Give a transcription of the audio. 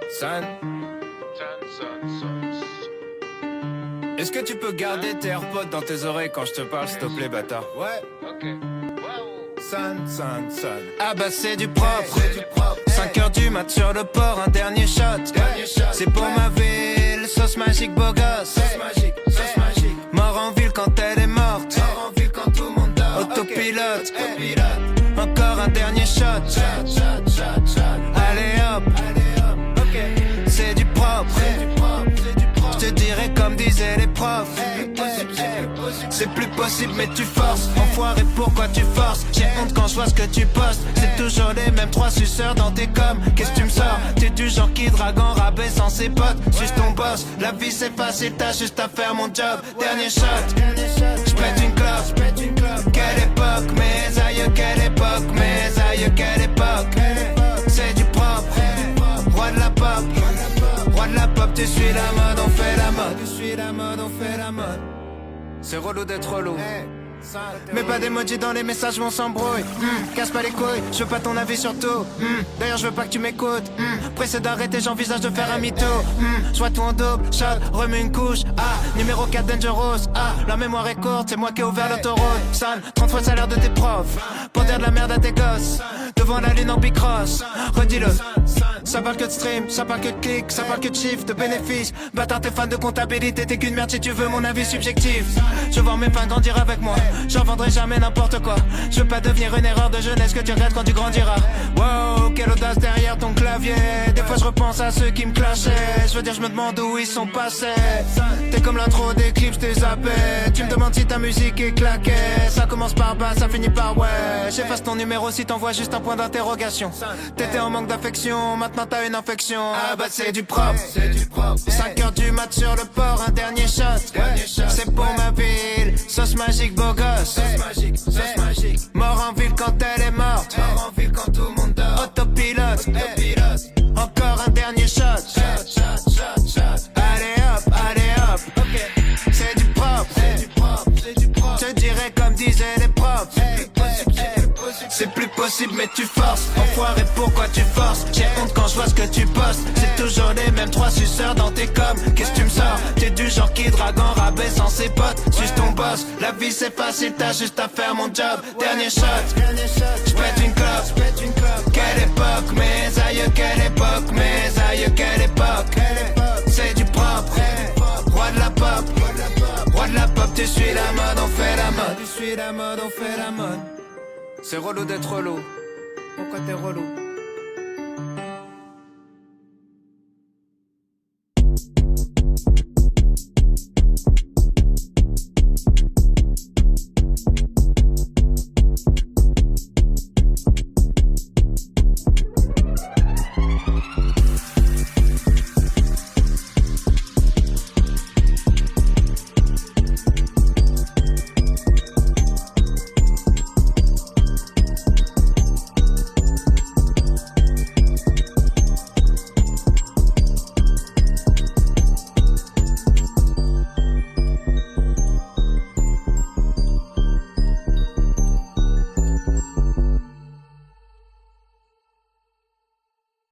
San, est-ce que tu peux garder tes AirPods dans tes oreilles quand je te parle, s'il te plaît, bâtard? Ouais, ok. San. Ah bah c'est du propre, 5 heures du mat sur le port, un dernier shot. C'est pour ma ville, sauce magique, beau gosse. Mort en ville quand elle est morte. Autopilote, encore un dernier shot. Allez hop, c'est du propre. Je te dirais comme disaient les profs. C'est plus possible mais tu forces. Enfoiré, pourquoi tu forces? J'ai honte quand je vois ce que tu postes. C'est toujours les mêmes 3 suceurs dans tes coms. Qu'est-ce que tu me sors? T'es du genre qui drague en rabais sans ses potes. Suis ton boss, la vie c'est facile, t'as juste à faire mon job. Dernier shot, j'pète une clope. Quelle époque, mes aïeux, quelle époque, mes aïeux, quelle époque. C'est du propre, roi de la pop. Roi de la pop, tu suis la mode, on fait la mode. Tu suis la mode, on fait la mode. C'est relou d'être relou. Mais pas d'emoji dans les messages, on s'embrouille. Casse pas les couilles, je veux pas ton avis sur tout. D'ailleurs je veux pas que tu m'écoutes. Pressé d'arrêter, j'envisage de faire un mytho. Je vois tout en double, shot, remue une couche. Ah, numéro 4 Dangerous. Ah, la mémoire est courte, c'est moi qui ai ouvert l'autoroute. San, 30 fois le salaire de tes profs. Pour dire de la merde à tes gosses. Devant la lune en bicross, redis-le. Ça parle que de stream, ça parle que de clics, ça parle que de chiffres, de bénéfices. Bâtard, t'es fan de comptabilité, t'es qu'une merde si tu veux mon avis subjectif. Je vois mes fans grandir avec moi, j'en vendrai jamais n'importe quoi. Je veux pas devenir une erreur de jeunesse que tu regrettes quand tu grandiras. Wow, quelle audace derrière ton clavier. Des fois je repense à ceux qui me clashaient. Je veux dire je me demande où ils sont passés. T'es comme l'intro des clips, je t'ai zappé. Tu me demandes si ta musique est claquée. Ça commence par bas, ça finit par ouais. J'efface ton numéro si t'envoies juste un point d'interrogation. T'étais en manque d'affection, maintenant t'as une infection. Ah bah c'est du propre, 5 heures du mat sur le port, un dernier shot. C'est pour ma ville, sauce magique, beau gosse. Mort en ville quand elle est morte. Mort en ville quand tout le monde dort. Autopilote, encore un dernier shot. Allez hop, c'est du propre. Je dirais comme disaient les profs. C'est plus possible mais tu forces. Enfoiré, pourquoi tu forces? J'ai honte quand je vois ce que tu postes. C'est toujours les mêmes 3 suceurs dans tes coms. Qu'est-ce que tu me sors? T'es du genre qui drague en rabais sans ses potes. Suis ton boss, la vie c'est facile, t'as juste à faire mon job. Dernier shot, j'pète une clope. Quelle époque, mes aïeux, quelle époque, mes aïeux, quelle époque. C'est du propre, roi de la pop. Roi de la pop, tu suis la mode, on fait la mode. Tu suis la mode, on fait la mode. C'est relou d'être relou. Pourquoi t'es relou?